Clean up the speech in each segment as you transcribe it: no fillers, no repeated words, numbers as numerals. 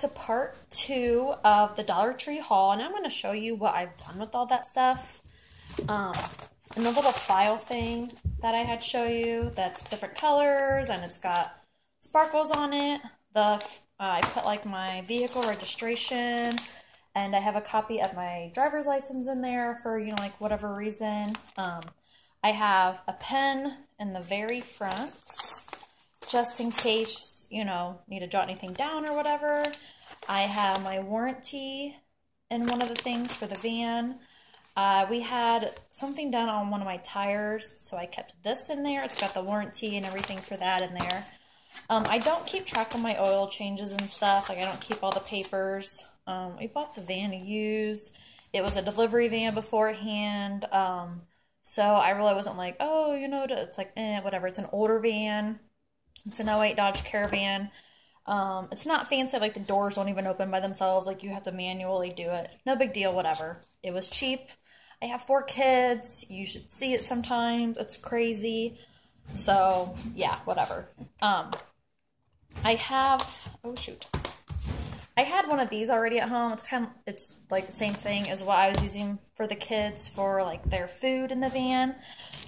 to part 2 of the Dollar Tree haul, and I'm going to show you what I've done with all that stuff. And the little file thing that I had to show you that's different colors and it's got sparkles on it. I put like my vehicle registration, and I have a copy of my driver's license in there for, you know, like whatever reason. I have a pen in the very front, just in case, you know, need to jot anything down or whatever. I have my warranty in one of the things for the van. We had something done on one of my tires, so I kept this in there. It's got the warranty and everything for that in there. I don't keep track of my oil changes and stuff. Like, I don't keep all the papers. We bought the van used. It was a delivery van beforehand. So I really wasn't like, oh, you know, it's like, whatever. It's an older van. It's an '08 Dodge Caravan. It's not fancy. Like, the doors don't even open by themselves. Like, you have to manually do it. No big deal, whatever. It was cheap. I have 4 kids. You should see it sometimes. It's crazy. So, yeah, whatever. I have, oh shoot. I had one of these already at home. It's like the same thing as what I was using for the kids for like their food in the van.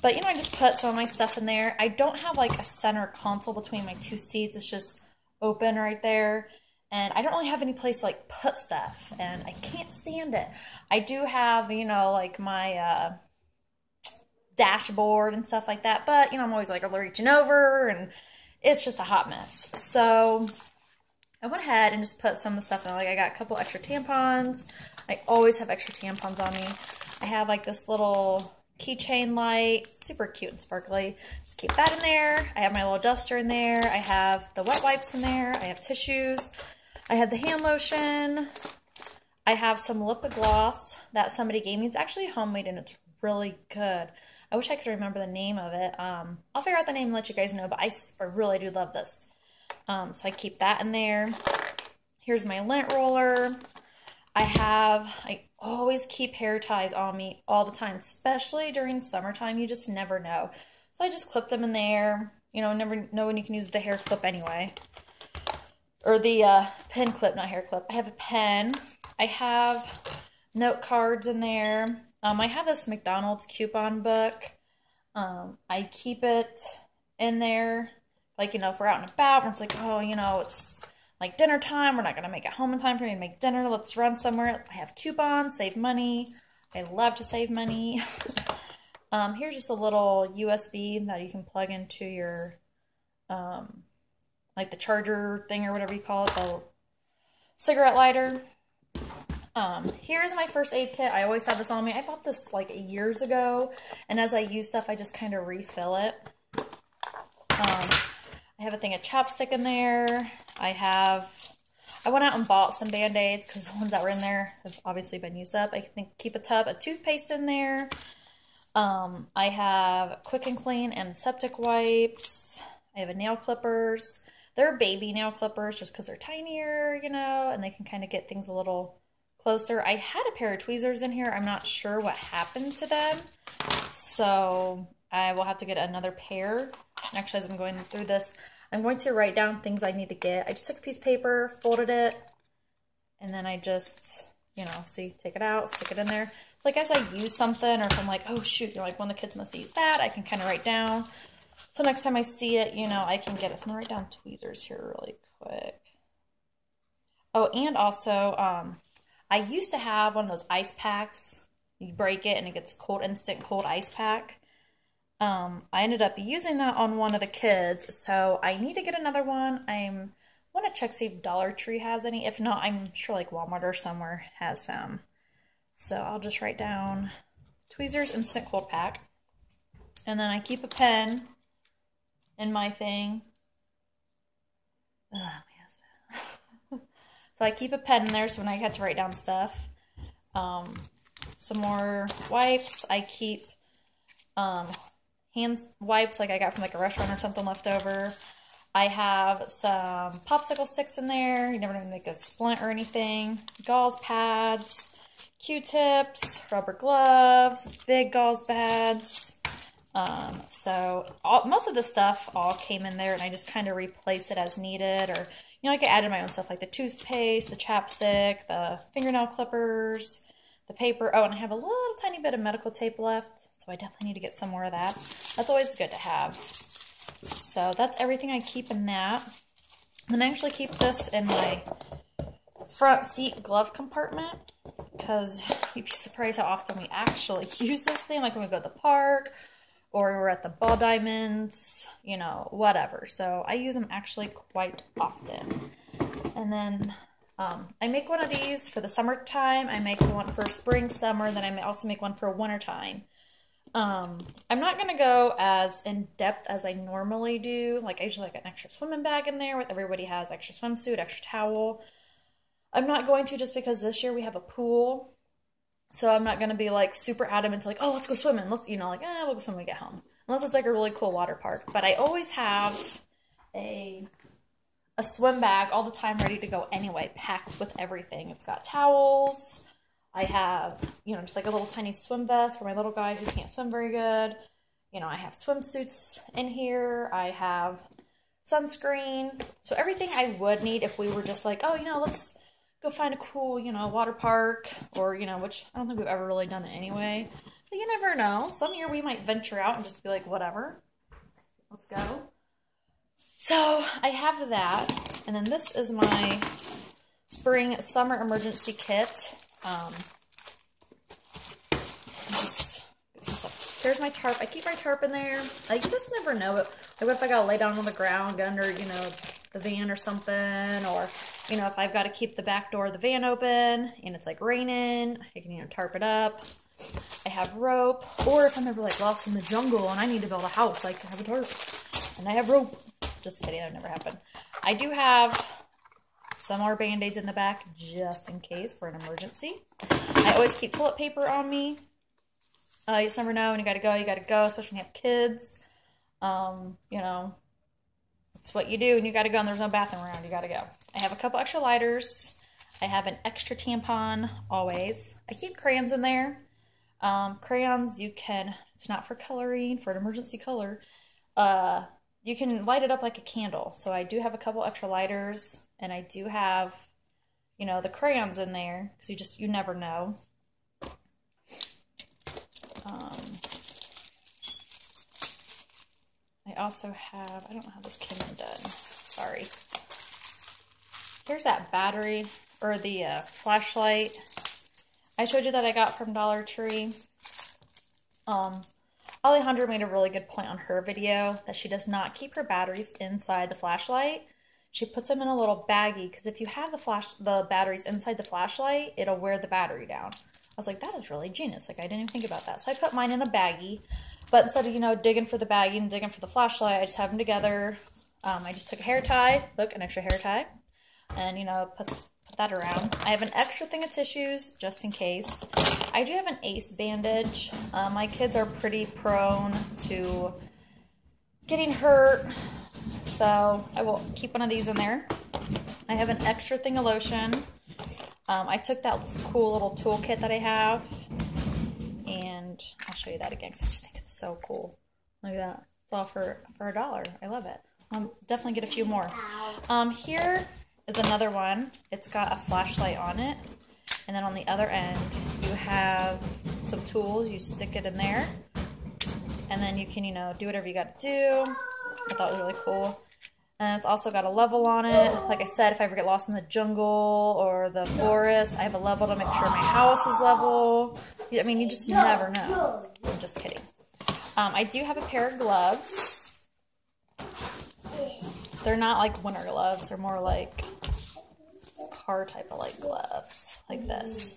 But, you know, I just put some of my stuff in there. I don't have like a center console between my 2 seats. It's just open right there. And I don't really have any place to like put stuff. And I can't stand it. I do have, you know, like my dashboard and stuff like that. But, you know, I'm always like reaching over and it's just a hot mess. So I went ahead and just put some of the stuff in. Like, I got a couple extra tampons. I always have extra tampons on me. I have like this little keychain light, super cute and sparkly. Just keep that in there. I have my little duster in there. I have the wet wipes in there. I have tissues. I have the hand lotion. I have some lip gloss that somebody gave me. It's actually homemade and it's really good. I wish I could remember the name of it. I'll figure out the name and let you guys know, but I really do love this. So I keep that in there. Here's my lint roller. I always keep hair ties on me all the time, especially during summertime. You just never know. So I just clipped them in there. You know, never know when you can use the hair clip anyway. Or the pen clip, not hair clip. I have a pen. I have note cards in there. I have this McDonald's coupon book. I keep it in there. Like, you know, if we're out and about, and it's like, oh, you know, it's like dinner time. We're not going to make it home in time for me to make dinner. Let's run somewhere. I have coupons, save money. I love to save money. Here's just a little USB that you can plug into your, like the charger thing or whatever you call it, the cigarette lighter. Here's my first aid kit. I always have this on me. I bought this like years ago, and as I use stuff, I just kind of refill it. I have a thing of chapstick in there. I went out and bought some Band-Aids because the ones that were in there have obviously been used up. I think keep a tub of toothpaste in there. I have Quick and Clean and septic wipes. I have nail clippers. They're baby nail clippers just because they're tinier, you know, and they can kind of get things a little closer. I had a pair of tweezers in here. I'm not sure what happened to them. So I will have to get another pair. Actually, as I'm going through this, I'm going to write down things I need to get. I just took a piece of paper, folded it, and then I just, you know, see, take it out, stick it in there. So like as I use something, or if I'm like, oh shoot, you're like, one of the kids must use that, I can kind of write down. So next time I see it, you know, I can get it. So I'm going to write down tweezers here really quick. Oh, and also, I used to have one of those ice packs. You break it and it gets cold, instant cold ice pack. I ended up using that on one of the kids, so I need to get another one. I want to check see if Dollar Tree has any. If not, I'm sure like Walmart or somewhere has some. So I'll just write down tweezers instant cold pack. And then I keep a pen in my thing. Ugh, my husband. So I keep a pen in there so when I get to write down stuff. Some more wipes. I keep hand wipes like I got from like a restaurant or something left over. I have some popsicle sticks in there. You never know to make a splint or anything. Gauze pads, Q-tips, rubber gloves, big gauze pads. So most of the stuff all came in there, and I just kind of replace it as needed, or You know, like I added my own stuff like the toothpaste, the chapstick, the fingernail clippers, the paper. Oh, and I have a little tiny bit of medical tape left, so I definitely need to get some more of that. That's always good to have. So that's everything I keep in that. And I actually keep this in my front seat glove compartment because you'd be surprised how often we actually use this thing, like when we go to the park or we're at the Ball Diamonds, you know, whatever. So I use them actually quite often. And then I make one of these for the summertime. I make one for spring, summer, then I also make one for wintertime. I'm not going to go as in-depth as I normally do. Like, I usually like an extra swimming bag in there with everybody has extra swimsuit, extra towel. I'm not going to just because this year we have a pool. So I'm not going to be like super adamant to like, oh, let's go swimming. Let's, you know, like, we'll go swimming when we get home. Unless it's like a really cool water park. But I always have a swim bag all the time ready to go anyway, packed with everything. It's got towels. I have, you know, just like a little tiny swim vest for my little guy who can't swim very good. You know, I have swimsuits in here. I have sunscreen. So everything I would need if we were just like, oh, you know, let's go find a cool, you know, water park or, you know, which I don't think we've ever really done it anyway. But you never know. Some year we might venture out and just be like, whatever. Let's go. So I have that. And then this is my spring summer emergency kit. Here's my tarp. I keep my tarp in there. You just never know. Like, what if I gotta lay down on the ground, get under, you know, the van or something, or, you know, if I've got to keep the back door of the van open and it's like raining, I can, you know, tarp it up. I have rope, or if I'm ever like lost in the jungle and I need to build a house, I can have a tarp and I have rope. Just kidding, that never happened. I do have some more band-aids in the back just in case for an emergency. I always keep toilet paper on me. You just never know when you gotta go, especially when you have kids. You know, it's what you do when you gotta go and there's no bathroom around, you gotta go. I have a couple extra lighters. I have an extra tampon, always. I keep crayons in there. Crayons, you can, it's not for coloring, for an emergency color. You can light it up like a candle. So I do have a couple extra lighters, and I do have, you know, the crayons in there, because you never know. I also have, I don't know how this came undone. Sorry. Here's that battery, or the flashlight. I showed you that I got from Dollar Tree. Alejandra made a really good point on her video that she does not keep her batteries inside the flashlight. She puts them in a little baggie, because if you have the batteries inside the flashlight, it'll wear the battery down. I was like, that is really genius. Like, I didn't even think about that. So I put mine in a baggie, but instead of, you know, digging for the baggie and digging for the flashlight, I just have them together. I just took a hair tie, look, an extra hair tie, and, you know, put that around. I have an extra thing of tissues just in case. I do have an ACE bandage. My kids are pretty prone to getting hurt, so I will keep one of these in there. I have an extra thing of lotion. I took that cool little toolkit that I have, and I'll show you that again because I just think it's so cool. Look at that. It's all for $1. I love it. I'll definitely get a few more. Here is another one. It's got a flashlight on it, and then on the other end you have some tools. You stick it in there, and then you can, you know, do whatever you got to do. I thought it was really cool. And it's also got a level on it. Like I said, if I ever get lost in the jungle or the forest, I have a level to make sure my house is level. I mean, you just never know. I'm just kidding. I do have a pair of gloves. They're not like winter gloves. They're more like car type of like gloves. Like this.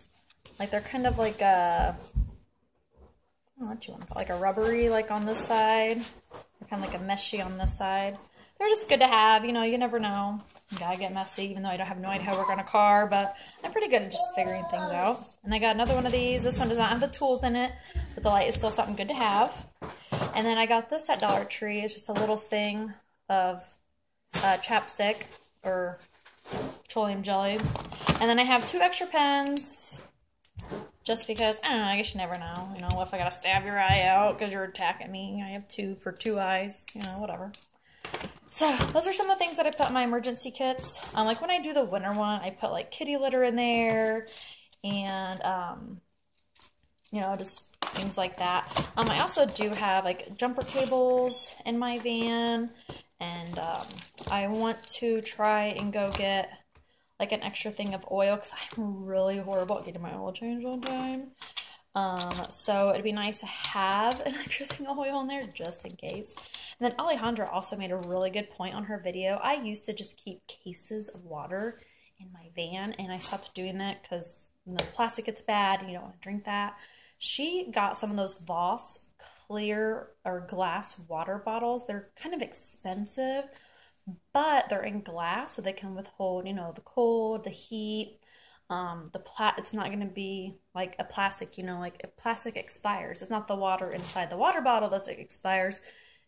Like they're kind of like a, I don't know what you want to call it, like a rubbery like on this side. They're kind of like a meshy on this side. They're just good to have, you know, you never know. You gotta get messy, even though I don't have no idea how to work on a car, but I'm pretty good at just figuring things out. And I got another one of these. This one does not have the tools in it, but the light is still something good to have. And then I got this at Dollar Tree. It's just a little thing of chapstick or petroleum jelly. And then I have 2 extra pens, just because, I don't know, I guess you never know. You know, what if I gotta stab your eye out because you're attacking me? I have 2 for 2 eyes, you know, whatever. So those are some of the things that I put in my emergency kits. Like when I do the winter one, I put like kitty litter in there and, you know, just things like that. I also do have like jumper cables in my van, and I want to try and go get like an extra thing of oil because I'm really horrible at getting my oil changed on time. So it'd be nice to have an extra thing of oil in there just in case. And then Alejandra also made a really good point on her video. I used to just keep cases of water in my van, and I stopped doing that because the plastic gets bad and you don't want to drink that. She got some of those Voss clear or glass water bottles. They're kind of expensive, but they're in glass so they can withhold, you know, the cold, the heat. It's not going to be like a plastic, you know, like if plastic expires, it's not the water inside the water bottle that expires,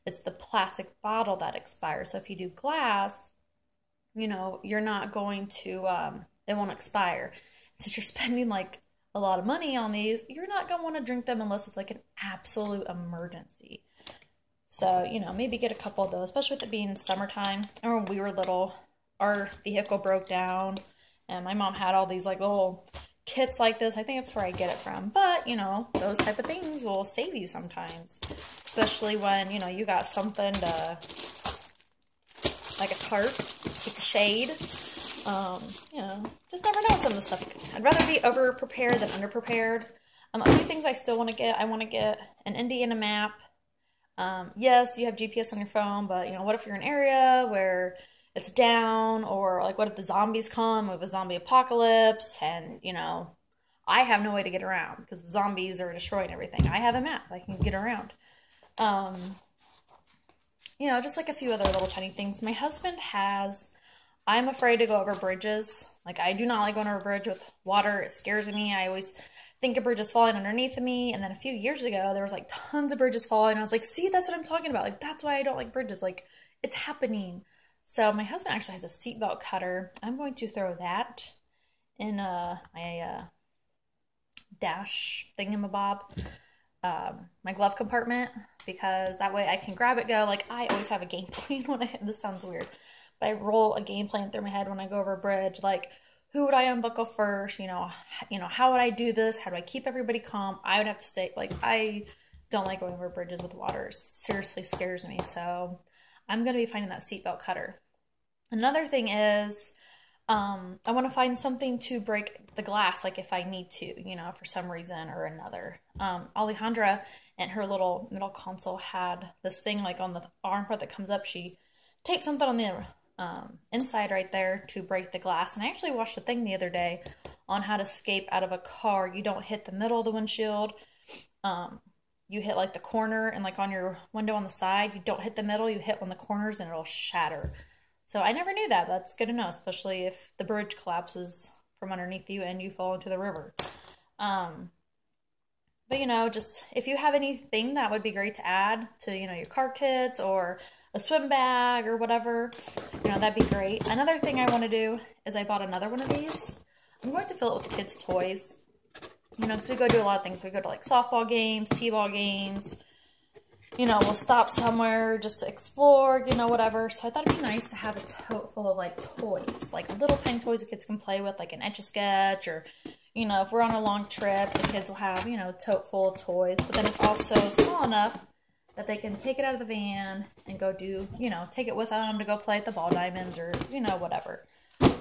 it's the plastic bottle that expires. So if you do glass, you know, you're not going to, it won't expire. Since you're spending like a lot of money on these, you're not going to want to drink them unless it's like an absolute emergency. So, you know, maybe get a couple of those, especially with it being summertime. I remember when we were little, our vehicle broke down, and my mom had all these like little kits like this. I think that's where I get it from. But, you know, those type of things will save you sometimes. Especially when, you know, you got something to, like a tarp, keep the shade. You know, just never know some of the stuff. I'd rather be over-prepared than under-prepared. A few things I still want to get. I want to get an Indiana map. Yes, you have GPS on your phone, but, you know, what if you're in an area where it's down, or like what if the zombies come with a zombie apocalypse, and, you know, I have no way to get around because the zombies are destroying everything. I have a map. I can get around. You know, just like a few other little tiny things. My husband has... I'm afraid to go over bridges. Like, I do not like going over a bridge with water. It scares me. I always think a bridge is falling underneath of me. And then a few years ago, there was like tons of bridges falling. I was like, see, that's what I'm talking about. Like, that's why I don't like bridges. Like, it's happening. So my husband actually has a seatbelt cutter. I'm going to throw that in my dash thingamabob, my glove compartment, because that way I can grab it, go. Like, I always have a game plan when I, this sounds weird, but I roll a game plan through my head when I go over a bridge. Like, who would I unbuckle first? You know, how would I do this? How do I keep everybody calm? I would have to say, like, I don't like going over bridges with water. It seriously scares me. So I'm going to be finding that seatbelt cutter. Another thing is, I want to find something to break the glass, like if I need to, you know, for some reason or another. Alejandra and her little middle console had this thing like on the arm part that comes up. She taped something on the inside right there to break the glass. And I actually watched a thing the other day on how to escape out of a car. You don't hit the middle of the windshield. You hit like the corner, and like on your window on the side, you don't hit the middle, you hit on the corners and it'll shatter. So I never knew that. That's good to know, especially if the bridge collapses from underneath you and you fall into the river. But, you know, just if you have anything that would be great to add to, you know, your car kits or a swim bag or whatever, you know, that'd be great. Another thing I want to do is I bought another one of these. I'm going to fill it with kids' toys. You know, because we go do a lot of things. We go to like softball games, t-ball games. You know, we'll stop somewhere just to explore, you know, whatever. So I thought it'd be nice to have a tote full of like toys, like little tiny toys the kids can play with, like an Etch-a-Sketch, or, you know, if we're on a long trip, the kids will have, you know, a tote full of toys. But then it's also small enough that they can take it out of the van and go do, you know, take it with them to go play at the ball diamonds or, you know, whatever.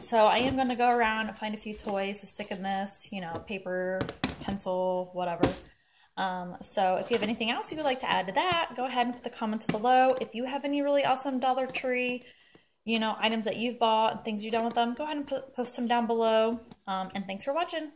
So I am going to go around and find a few toys to stick in this, you know, paper, pencil, whatever. So if you have anything else you would like to add to that, go ahead and put the comments below. If you have any really awesome Dollar Tree, you know, items that you've bought and things you've done with them, go ahead and post them down below. And thanks for watching.